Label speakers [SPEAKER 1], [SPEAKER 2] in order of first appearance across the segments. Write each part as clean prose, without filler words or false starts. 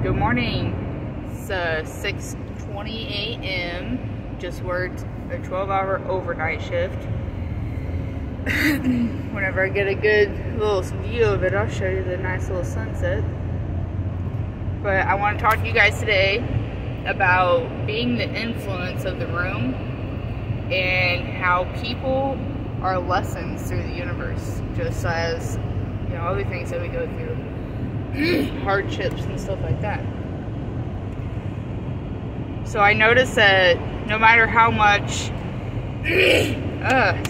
[SPEAKER 1] Good morning. It's 6:20 a.m. Just worked a 12-hour overnight shift. Whenever I get a good little view of it, I'll show you the nice little sunset. But I want to talk to you guys today about being the influence of the room and how people are lessons through the universe, just as, you know, other things that we go through, hardships and stuff like that. So I noticed that no matter how much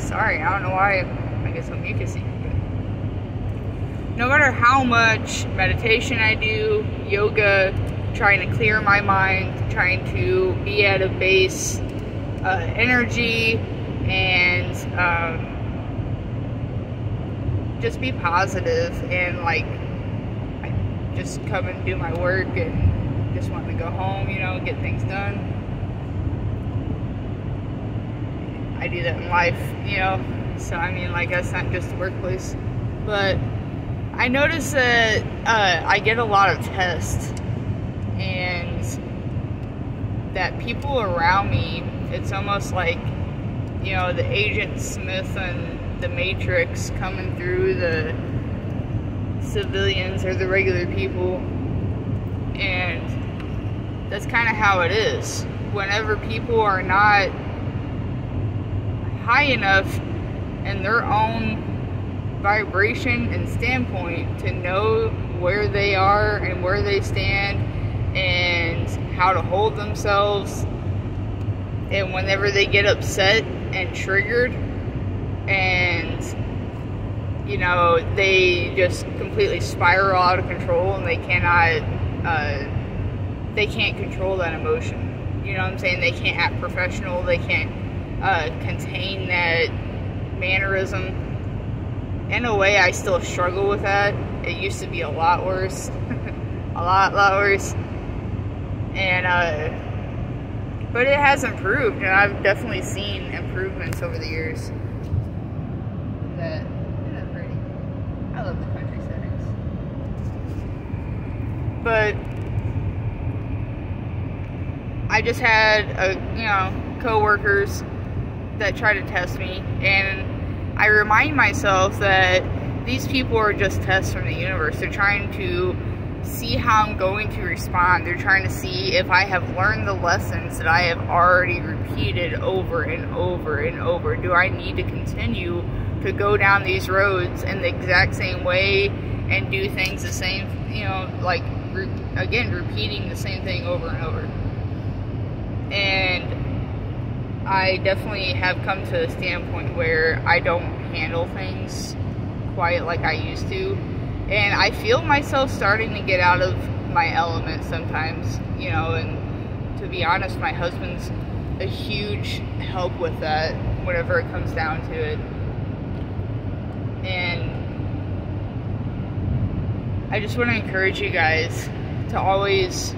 [SPEAKER 1] sorry, I don't know why I get so mucusy. No matter how much meditation I do, yoga, trying to clear my mind, trying to be at a base energy, and just be positive, and like I just come and do my work and just want to go home, you know, get things done. I do that in life, you know, so I mean, like, that's not just the workplace. But I notice that I get a lot of tests, and that people around me, it's almost like, you know, the Agent Smith and the Matrix coming through the civilians or the regular people. And that's kind of how it is. Whenever people are not high enough in their own vibration and standpoint to know where they are and where they stand and how to hold themselves, and whenever they get upset and triggered and, you know, they just completely spiral out of control and they can't control that emotion. You know what I'm saying? They can't act professional. They can't contain that mannerism. In a way, I still struggle with that. It used to be a lot worse. a lot worse. And, but it has improved, and I've definitely seen improvements over the years. Isn't that pretty? I love the country settings. But I just had, co-workers that try to test me, and I remind myself that these people are just tests from the universe. They're trying to see how I'm going to respond. They're trying to see if I have learned the lessons that I have already repeated over and over and over. Do I need to continue to go down these roads in the exact same way and do things the same, you know, like, again, repeating the same thing over and over? And I definitely have come to a standpoint where I don't handle things quite like I used to. And I feel myself starting to get out of my element sometimes, you know, and to be honest, my husband's a huge help with that whenever it comes down to it. And I just want to encourage you guys to always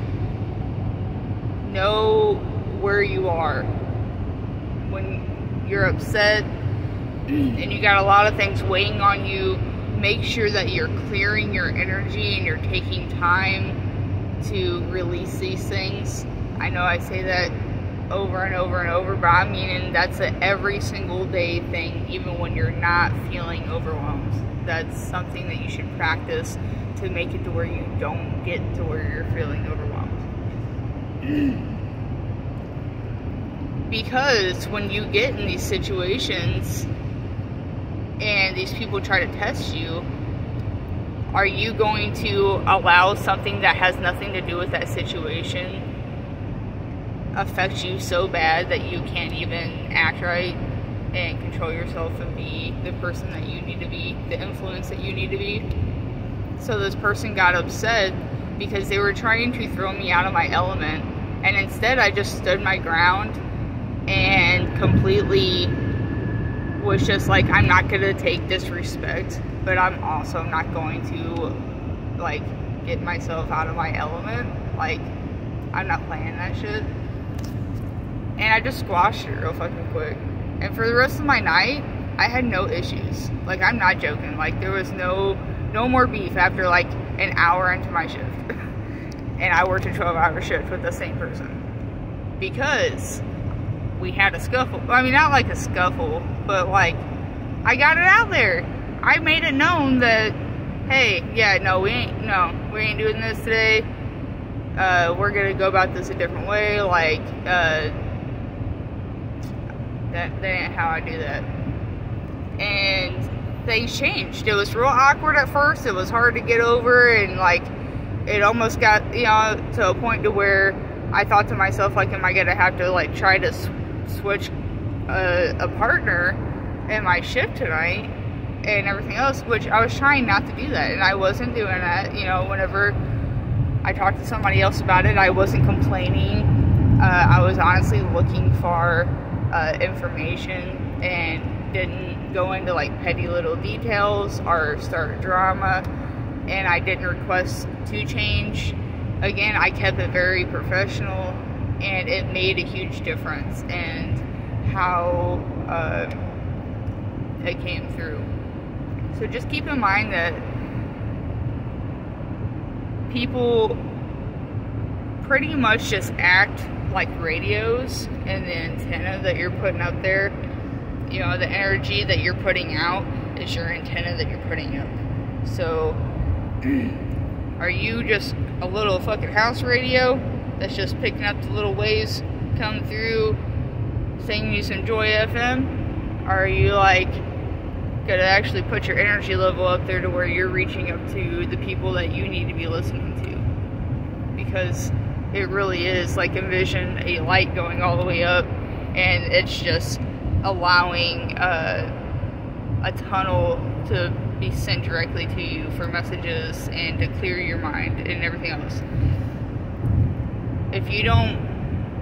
[SPEAKER 1] know where you are. When you're upset and you got a lot of things weighing on you, make sure that you're clearing your energy and you're taking time to release these things. I know I say that over and over and over, but I mean, and that's an every single day thing, even when you're not feeling overwhelmed. That's something that you should practice to make it to where you don't get to where you're feeling overwhelmed. Because when you get in these situations and these people try to test you, are you going to allow something that has nothing to do with that situation affect you so bad that you can't even act right and control yourself and be the person that you need to be, the influence that you need to be? So this person got upset because they were trying to throw me out of my element, and instead I just stood my ground and completely was just like, I'm not gonna take disrespect, but I'm also not going to, like, get myself out of my element. Like, I'm not playing that shit. And I just squashed it real fucking quick. And for the rest of my night, I had no issues. Like, I'm not joking. Like, there was no more beef after like an hour into my shift. and I worked a 12-hour shift with the same person because we had a scuffle. I mean, not like a scuffle, but like I got it out there. I made it known that, hey, yeah, no, we ain't doing this today. We're gonna go about this a different way. Like, that ain't how I do that. And things changed. It was real awkward at first. It was hard to get over, and like, it almost got, to a point to where I thought to myself, like, am I gonna have to like try to switch a partner in my shift tonight and everything else, which I was trying not to do that, and I wasn't doing that. Whenever I talked to somebody else about it, I wasn't complaining. I was honestly looking for information and didn't go into like petty little details or start drama, and I didn't request to change. Again, I kept it very professional, and it made a huge difference in how it came through. So just keep in mind that people pretty much just act like radios, and the antenna that you're putting up there, the energy that you're putting out is your antenna that you're putting up. So are you just a little fucking house radio that's just picking up the little waves come through, singing you some Joy FM? Or are you like gonna actually put your energy level up there to where you're reaching up to the people that you need to be listening to? Because it really is like, envision a light going all the way up, and it's just allowing a tunnel to be sent directly to you for messages and to clear your mind and everything else. If you don't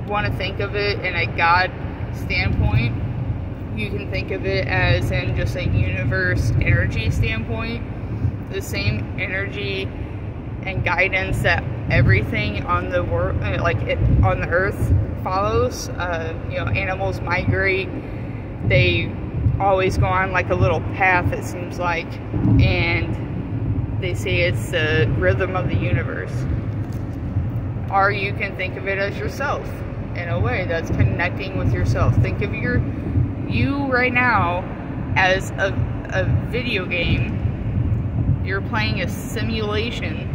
[SPEAKER 1] want to think of it in a God standpoint, you can think of it as in just a universe energy standpoint. The same energy and guidance that everything on the world, on the earth, follows. Animals migrate. They always go on like a little path, it seems like, and they say it's the rhythm of the universe. Or you can think of it as yourself in a way that's connecting with yourself. Think of you right now as a video game. You're playing a simulation,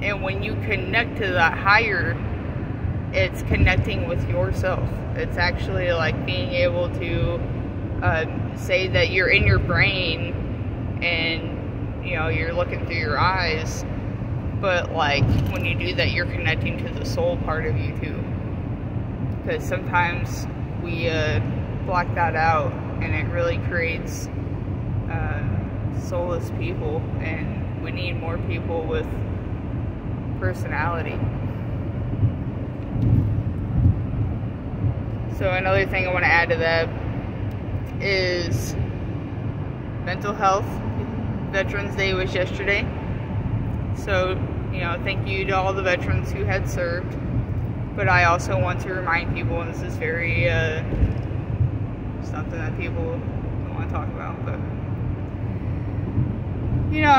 [SPEAKER 1] and when you connect to that higher, it's connecting with yourself. It's actually like being able to say that you're in your brain, and you're looking through your eyes, but like when you do that, you're connecting to the soul part of you too, because sometimes we block that out, and it really creates soulless people, and we need more people with personality. So another thing I want to add to that is mental health. Veterans Day was yesterday, so thank you to all the veterans who had served. But I also want to remind people, and this is very something that people don't want to talk about, but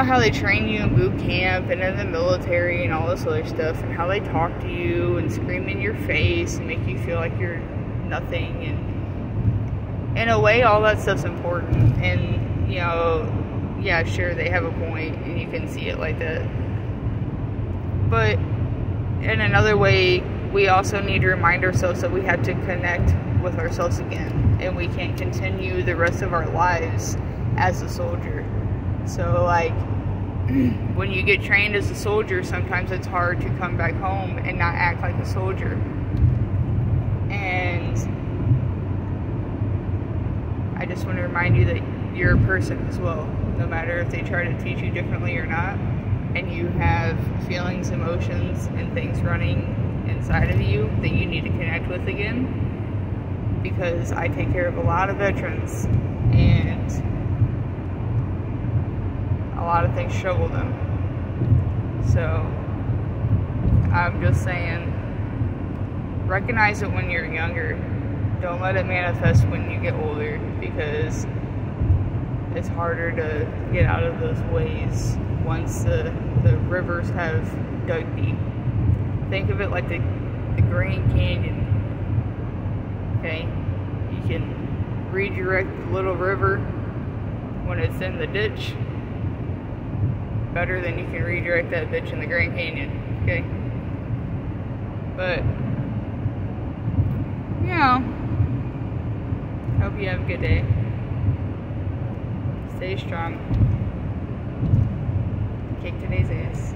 [SPEAKER 1] how they train you in boot camp and in the military and all this other stuff, and how they talk to you and scream in your face and make you feel like you're nothing. And in a way, all that stuff's important, and yeah, sure, they have a point, and you can see it like that. But in another way, we also need to remind ourselves that we have to connect with ourselves again, and we can't continue the rest of our lives as a soldier. So like, when you get trained as a soldier, sometimes it's hard to come back home and not act like a soldier. And I just want to remind you that you're a person as well, no matter if they try to teach you differently or not, and you have feelings, emotions, and things running inside of you that you need to connect with again. Because I take care of a lot of veterans, and a lot of things trouble them. So I'm just saying, recognize it when you're younger. Don't let it manifest when you get older, because it's harder to get out of those ways once the rivers have dug deep. Think of it like the Grand Canyon. Okay? You can redirect the little river when it's in the ditch better than you can redirect that ditch in the Grand Canyon. Okay? But, you know, hope you have a good day. Stay strong. Kick today's ass.